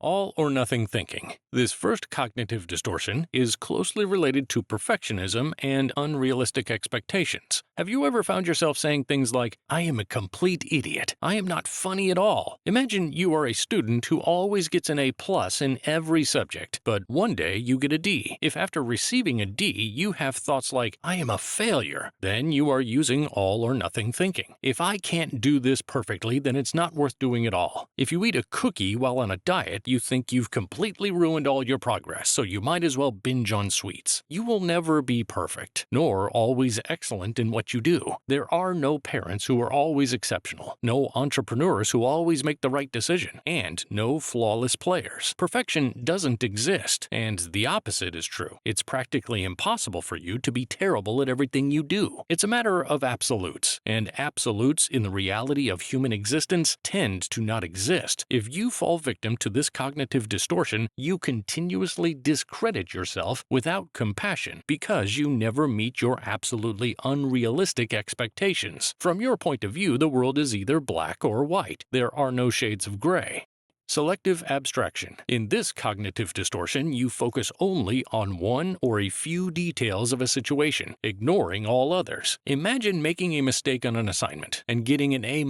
All or nothing thinking. This first cognitive distortion is closely related to perfectionism and unrealistic expectations. Have you ever found yourself saying things like, "I am a complete idiot. I am not funny at all"? Imagine you are a student who always gets an A+ in every subject, but one day you get a D. If after receiving a D you have thoughts like, "I am a failure," then you are using all or nothing thinking. If I can't do this perfectly, then it's not worth doing at all. If you eat a cookie while on a diet, you think you've completely ruined all your progress, so you might as well binge on sweets. You will never be perfect, nor always excellent in what you do. There are no parents who are always exceptional, no entrepreneurs who always make the right decision, and no flawless players. Perfection doesn't exist, and the opposite is true. It's practically impossible for you to be terrible at everything you do. It's a matter of absolutes, and absolutes in the reality of human existence tend to not exist. If you fall victim to this cognitive distortion, you continuously discredit yourself without compassion because you never meet your absolutely unrealistic expectations. From your point of view, the world is either black or white. There are no shades of gray. Selective abstraction. In this cognitive distortion, you focus only on one or a few details of a situation, ignoring all others. Imagine making a mistake on an assignment and getting an A-.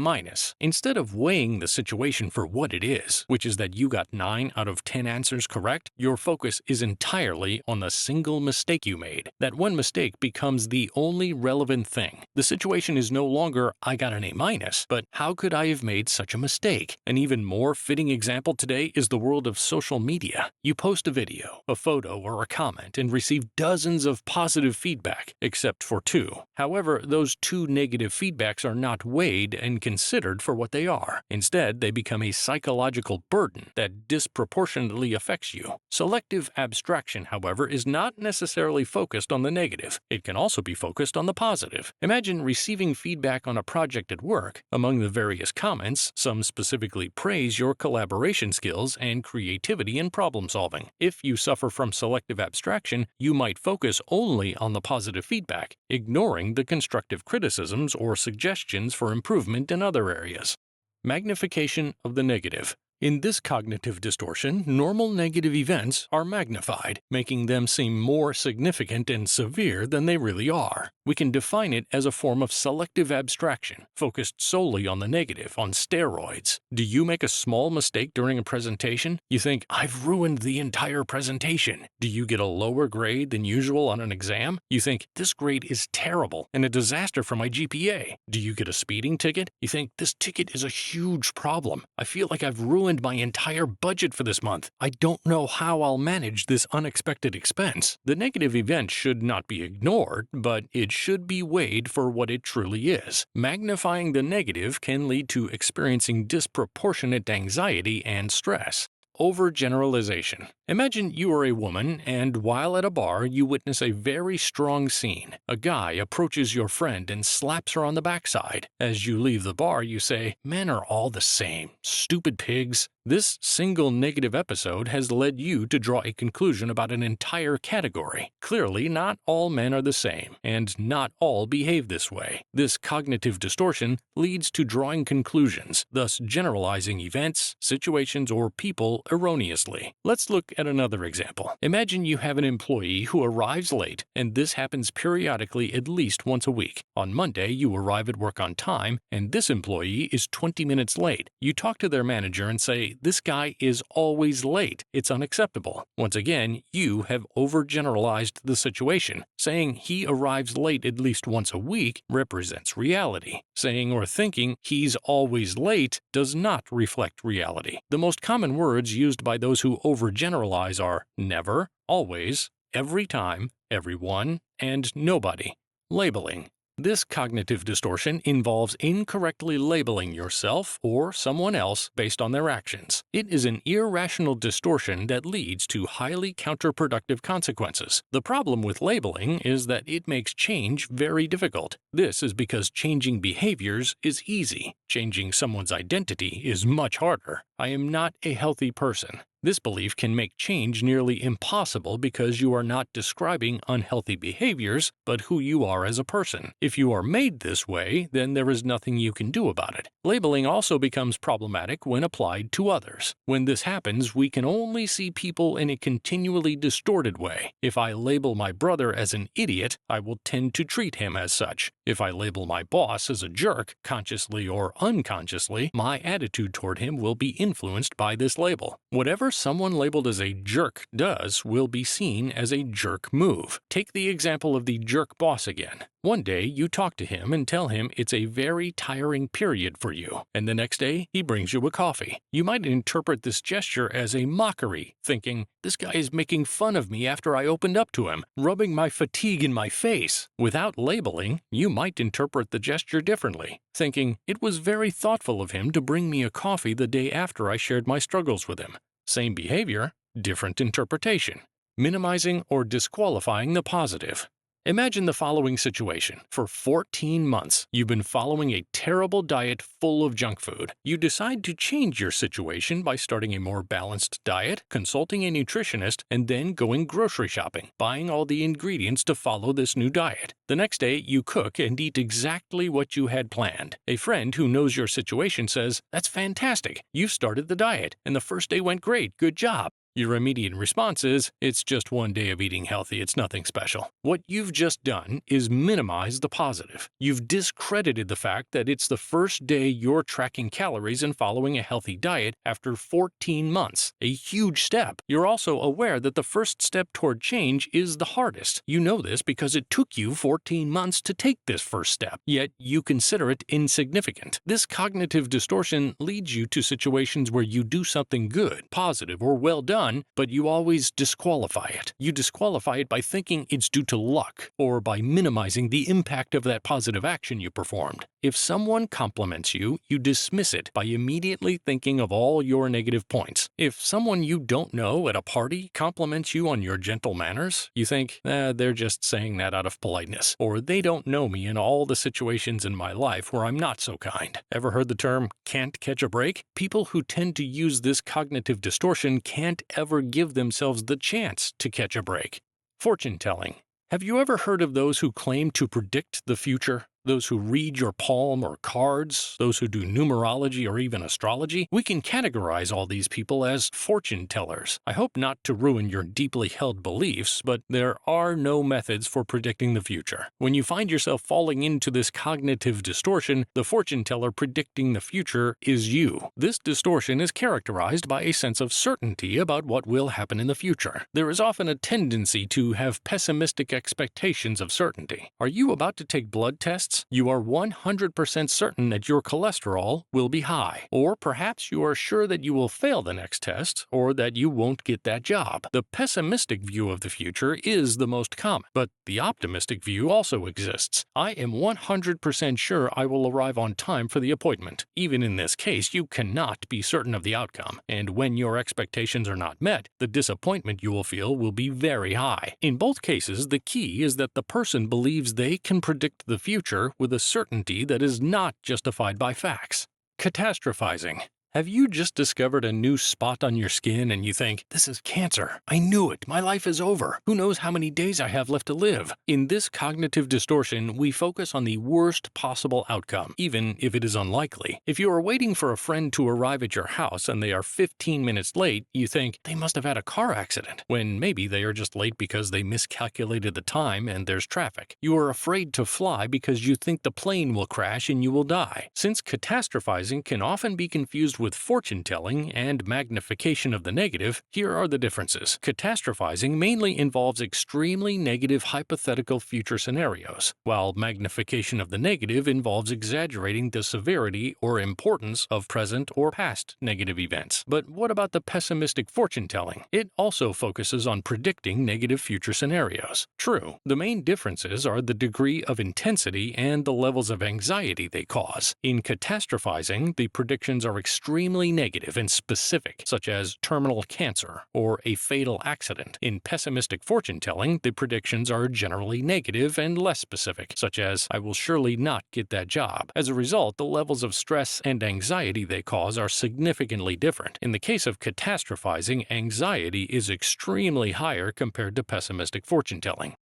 Instead of weighing the situation for what it is, which is that you got 9 out of 10 answers correct, your focus is entirely on the single mistake you made. That one mistake becomes the only relevant thing. The situation is no longer, "I got an A-," but "How could I have made such a mistake?" An even more fitting example today is the world of social media. You post a video, a photo, or a comment and receive dozens of positive feedback, except for 2. However, those 2 negative feedbacks are not weighed and considered for what they are. Instead, they become a psychological burden that disproportionately affects you. Selective abstraction, however, is not necessarily focused on the negative. It can also be focused on the positive. Imagine receiving feedback on a project at work. Among the various comments, some specifically praise your collaboration skills and creativity in problem solving. If you suffer from selective abstraction, you might focus only on the positive feedback, ignoring the constructive criticisms or suggestions for improvement in other areas. Magnification of the negative. In this cognitive distortion, normal negative events are magnified, making them seem more significant and severe than they really are. We can define it as a form of selective abstraction, focused solely on the negative, on steroids. Do you make a small mistake during a presentation? You think, "I've ruined the entire presentation." Do you get a lower grade than usual on an exam? You think, "This grade is terrible and a disaster for my GPA." Do you get a speeding ticket? You think, "This ticket is a huge problem. I feel like I've ruined my entire budget for this month. I don't know how I'll manage this unexpected expense." The negative event should not be ignored, but it should be weighed for what it truly is. Magnifying the negative can lead to experiencing disproportionate anxiety and stress. Overgeneralization. Imagine you are a woman, and while at a bar, you witness a very strong scene. A guy approaches your friend and slaps her on the backside. As you leave the bar, you say, "Men are all the same. Stupid pigs." This single negative episode has led you to draw a conclusion about an entire category. Clearly, not all men are the same, and not all behave this way. This cognitive distortion leads to drawing conclusions, thus generalizing events, situations, or people erroneously. Let's look at another example. Imagine you have an employee who arrives late, and this happens periodically at least once a week. On Monday, you arrive at work on time, and this employee is 20 minutes late. You talk to their manager and say, "This guy is always late. It's unacceptable." Once again, you have overgeneralized the situation. Saying he arrives late at least once a week represents reality. Saying or thinking he's always late does not reflect reality. The most common words used by those who overgeneralize are never, always, every time, everyone, and nobody. Labeling. This cognitive distortion involves incorrectly labeling yourself or someone else based on their actions. It is an irrational distortion that leads to highly counterproductive consequences. The problem with labeling is that it makes change very difficult. This is because changing behaviors is easy. Changing someone's identity is much harder. "I am not a healthy person." This belief can make change nearly impossible because you are not describing unhealthy behaviors, but who you are as a person. If you are made this way, then there is nothing you can do about it. Labeling also becomes problematic when applied to others. When this happens, we can only see people in a continually distorted way. If I label my brother as an idiot, I will tend to treat him as such. If I label my boss as a jerk, consciously or unconsciously, my attitude toward him will be influenced by this label. Whatever someone labeled as a jerk does will be seen as a jerk move. Take the example of the jerk boss again. One day you talk to him and tell him it's a very tiring period for you, and the next day he brings you a coffee. You might interpret this gesture as a mockery, thinking, "This guy is making fun of me after I opened up to him, rubbing my fatigue in my face." Without labeling, you might interpret the gesture differently, thinking, "It was very thoughtful of him to bring me a coffee the day after I shared my struggles with him." Same behavior, different interpretation. Minimizing or disqualifying the positive. Imagine the following situation. For 14 months, you've been following a terrible diet full of junk food. You decide to change your situation by starting a more balanced diet, consulting a nutritionist, and then going grocery shopping, buying all the ingredients to follow this new diet. The next day, you cook and eat exactly what you had planned. A friend who knows your situation says, "That's fantastic. You've started the diet, and the first day went great. Good job." Your immediate response is, "It's just one day of eating healthy, it's nothing special." What you've just done is minimize the positive. You've discredited the fact that it's the first day you're tracking calories and following a healthy diet after 14 months. A huge step. You're also aware that the first step toward change is the hardest. You know this because it took you 14 months to take this first step, yet you consider it insignificant. This cognitive distortion leads you to situations where you do something good, positive, or well done, but you always disqualify it. You disqualify it by thinking it's due to luck, or by minimizing the impact of that positive action you performed. If someone compliments you, you dismiss it by immediately thinking of all your negative points. If someone you don't know at a party compliments you on your gentle manners, you think, they're just saying that out of politeness, or they don't know me in all the situations in my life where I'm not so kind. Ever heard the term "can't catch a break"? People who tend to use this cognitive distortion can't ever give themselves the chance to catch a break. Fortune telling. Have you ever heard of those who claim to predict the future? Those who read your palm or cards, those who do numerology or even astrology? We can categorize all these people as fortune tellers. I hope not to ruin your deeply held beliefs, but there are no methods for predicting the future. When you find yourself falling into this cognitive distortion, the fortune teller predicting the future is you. This distortion is characterized by a sense of certainty about what will happen in the future. There is often a tendency to have pessimistic expectations of certainty. Are you about to take blood tests? You are 100% certain that your cholesterol will be high, or perhaps you are sure that you will fail the next test, or that you won't get that job. The pessimistic view of the future is the most common, but the optimistic view also exists. I am 100% sure I will arrive on time for the appointment. Even in this case, you cannot be certain of the outcome, and when your expectations are not met, the disappointment you will feel will be very high. In both cases, the key is that the person believes they can predict the future with a certainty that is not justified by facts. Catastrophizing. Have you just discovered a new spot on your skin and you think, "This is cancer. I knew it. My life is over. Who knows how many days I have left to live?" In this cognitive distortion, we focus on the worst possible outcome, even if it is unlikely. If you are waiting for a friend to arrive at your house and they are 15 minutes late, you think, "They must have had a car accident," when maybe they are just late because they miscalculated the time and there's traffic. You are afraid to fly because you think the plane will crash and you will die. Since catastrophizing can often be confused with fortune-telling and magnification of the negative, here are the differences. Catastrophizing mainly involves extremely negative hypothetical future scenarios, while magnification of the negative involves exaggerating the severity or importance of present or past negative events. But what about the pessimistic fortune-telling? It also focuses on predicting negative future scenarios. True, the main differences are the degree of intensity and the levels of anxiety they cause. In catastrophizing, the predictions are extremely extremely negative and specific, such as terminal cancer or a fatal accident. In pessimistic fortune telling, the predictions are generally negative and less specific, such as, I will surely not get that job. As a result, the levels of stress and anxiety they cause are significantly different. In the case of catastrophizing, anxiety is extremely higher compared to pessimistic fortune telling.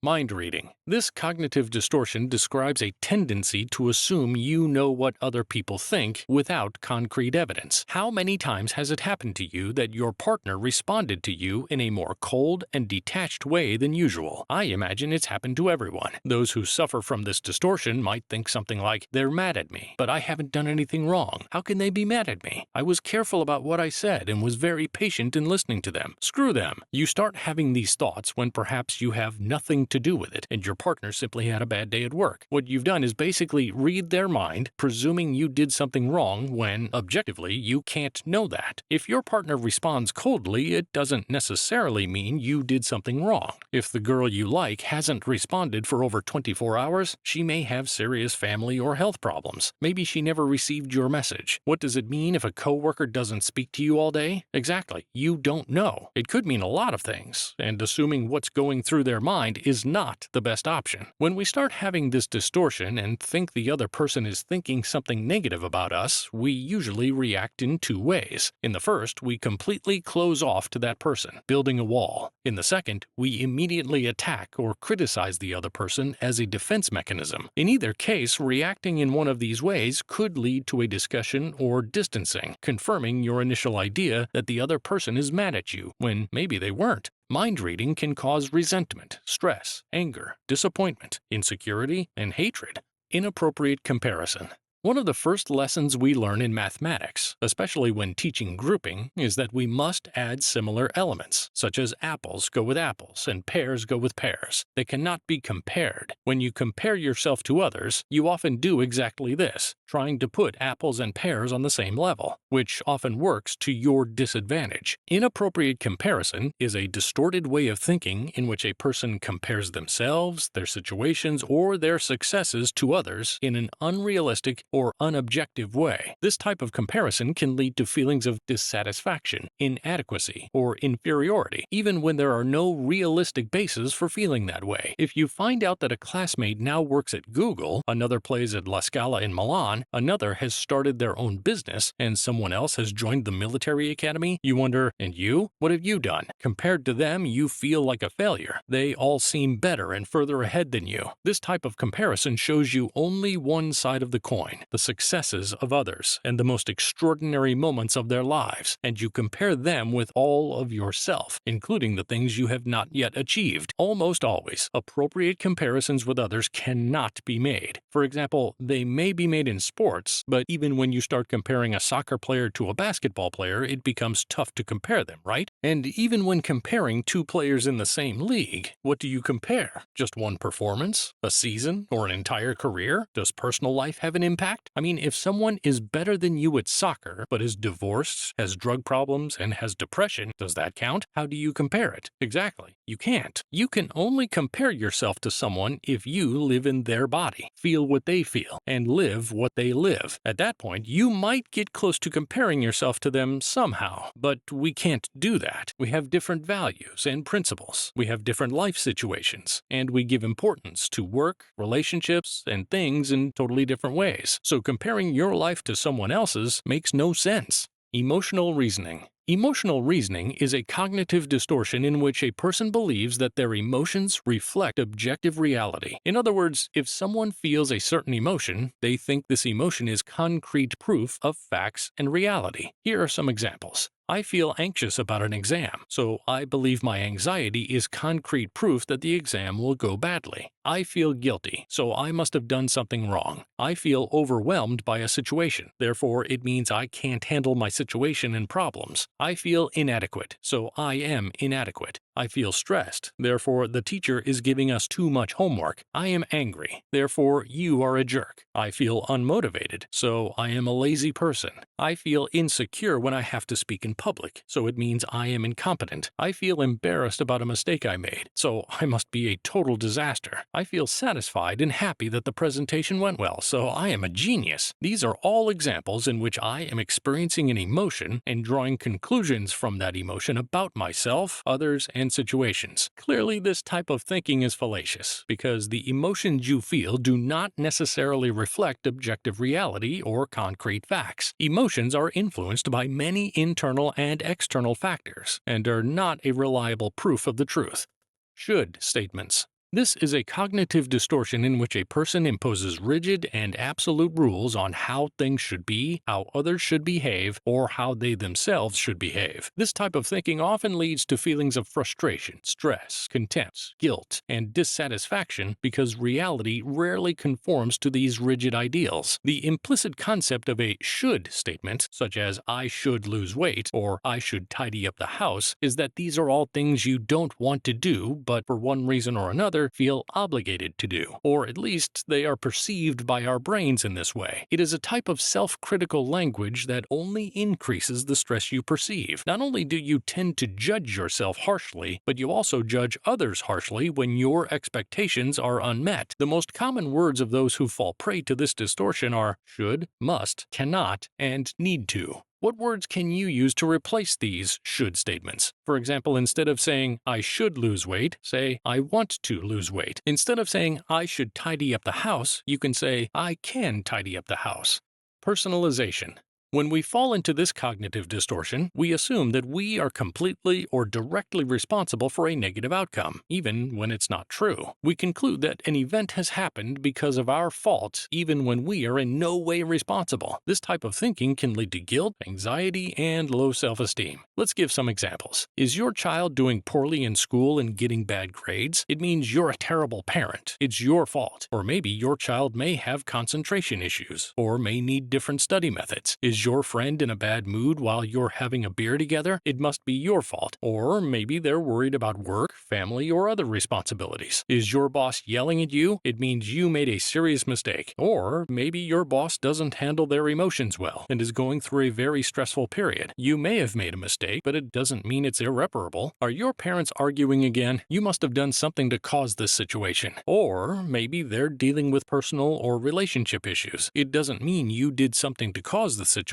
Mind reading. This cognitive distortion describes a tendency to assume you know what other people think without concrete evidence. How many times has it happened to you that your partner responded to you in a more cold and detached way than usual? I imagine it's happened to everyone. Those who suffer from this distortion might think something like, they're mad at me, but I haven't done anything wrong. How can they be mad at me? I was careful about what I said and was very patient in listening to them. Screw them. You start having these thoughts when perhaps you have nothing to do with it, and your partner simply had a bad day at work. What you've done is basically read their mind, presuming you did something wrong when, objectively, you can't know that. If your partner responds coldly, it doesn't necessarily mean you did something wrong. If the girl you like hasn't responded for over 24 hours, she may have serious family or health problems. Maybe she never received your message. What does it mean if a coworker doesn't speak to you all day? Exactly. You don't know. It could mean a lot of things, and assuming what's going through their mind is not the best option. When we start having this distortion and think the other person is thinking something negative about us, we usually react in two ways. In the first, we completely close off to that person, building a wall. In the second, we immediately attack or criticize the other person as a defense mechanism. In either case, reacting in one of these ways could lead to a discussion or distancing, confirming your initial idea that the other person is mad at you, when maybe they weren't. Mind reading can cause resentment, stress, anger, disappointment, insecurity, and hatred. Inappropriate comparison. One of the first lessons we learn in mathematics, especially when teaching grouping, is that we must add similar elements, such as apples go with apples and pears go with pears. They cannot be compared. When you compare yourself to others, you often do exactly this, trying to put apples and pears on the same level, which often works to your disadvantage. Inappropriate comparison is a distorted way of thinking in which a person compares themselves, their situations, or their successes to others in an unrealistic or unobjective way. This type of comparison can lead to feelings of dissatisfaction, inadequacy, or inferiority, even when there are no realistic basis for feeling that way. If you find out that a classmate now works at Google, another plays at La Scala in Milan, another has started their own business, and someone else has joined the military academy, you wonder, and you? What have you done? Compared to them, you feel like a failure. They all seem better and further ahead than you. This type of comparison shows you only one side of the coin, the successes of others and the most extraordinary moments of their lives, and you compare them with all of yourself, including the things you have not yet achieved. Almost always, appropriate comparisons with others cannot be made. For example, they may be made in sports, but even when you start comparing a soccer player to a basketball player, it becomes tough to compare them, right? And even when comparing two players in the same league, what do you compare? Just one performance? A season? Or an entire career? Does personal life have an impact? I mean, if someone is better than you at soccer, but is divorced, has drug problems, and has depression, does that count? How do you compare it? Exactly. You can't. You can only compare yourself to someone if you live in their body, feel what they feel, and live what they live. At that point, you might get close to comparing yourself to them somehow, but we can't do that. We have different values and principles. We have different life situations, and we give importance to work, relationships, and things in totally different ways. So comparing your life to someone else's makes no sense. Emotional reasoning. Emotional reasoning is a cognitive distortion in which a person believes that their emotions reflect objective reality. In other words, if someone feels a certain emotion, they think this emotion is concrete proof of facts and reality. Here are some examples. I feel anxious about an exam, so I believe my anxiety is concrete proof that the exam will go badly. I feel guilty, so I must have done something wrong. I feel overwhelmed by a situation, therefore it means I can't handle my situation and problems. I feel inadequate, so I am inadequate. I feel stressed, therefore the teacher is giving us too much homework. I am angry, therefore you are a jerk. I feel unmotivated, so I am a lazy person. I feel insecure when I have to speak in public, so it means I am incompetent. I feel embarrassed about a mistake I made, so I must be a total disaster. I feel satisfied and happy that the presentation went well, so I am a genius. These are all examples in which I am experiencing an emotion and drawing conclusions from that emotion about myself, others, and situations. Clearly, this type of thinking is fallacious, because the emotions you feel do not necessarily reflect objective reality or concrete facts. Emotions are influenced by many internal and external factors, and are not a reliable proof of the truth. Should statements. This is a cognitive distortion in which a person imposes rigid and absolute rules on how things should be, how others should behave, or how they themselves should behave. This type of thinking often leads to feelings of frustration, stress, contempt, guilt, and dissatisfaction because reality rarely conforms to these rigid ideals. The implicit concept of a should statement, such as I should lose weight or I should tidy up the house, is that these are all things you don't want to do, but for one reason or another feel obligated to do, or at least they are perceived by our brains in this way. It is a type of self-critical language that only increases the stress you perceive. Not only do you tend to judge yourself harshly, but you also judge others harshly when your expectations are unmet. The most common words of those who fall prey to this distortion are should, must, cannot, and need to. What words can you use to replace these should statements? For example, instead of saying, I should lose weight, say, I want to lose weight. Instead of saying, I should tidy up the house, you can say, I can tidy up the house. Personalization. When we fall into this cognitive distortion, we assume that we are completely or directly responsible for a negative outcome, even when it's not true. We conclude that an event has happened because of our fault, even when we are in no way responsible. This type of thinking can lead to guilt, anxiety, and low self-esteem. Let's give some examples. Is your child doing poorly in school and getting bad grades? It means you're a terrible parent. It's your fault. Or maybe your child may have concentration issues, or may need different study methods. Is your friend in a bad mood while you're having a beer together? It must be your fault. Or maybe they're worried about work, family, or other responsibilities. Is your boss yelling at you? It means you made a serious mistake. Or maybe your boss doesn't handle their emotions well and is going through a very stressful period. You may have made a mistake, but it doesn't mean it's irreparable. Are your parents arguing again? You must have done something to cause this situation. Or maybe they're dealing with personal or relationship issues. It doesn't mean you did something to cause the situation.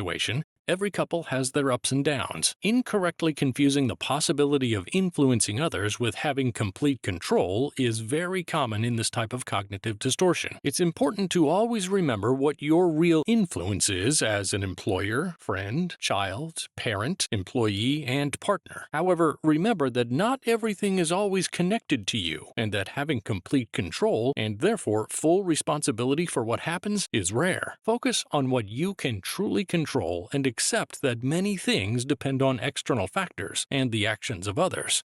Every couple has their ups and downs. Incorrectly confusing the possibility of influencing others with having complete control is very common in this type of cognitive distortion. It's important to always remember what your real influence is as an employer, friend, child, parent, employee, and partner. However, remember that not everything is always connected to you, and that having complete control, and therefore full responsibility for what happens, is rare. Focus on what you can truly control and accept that many things depend on external factors and the actions of others.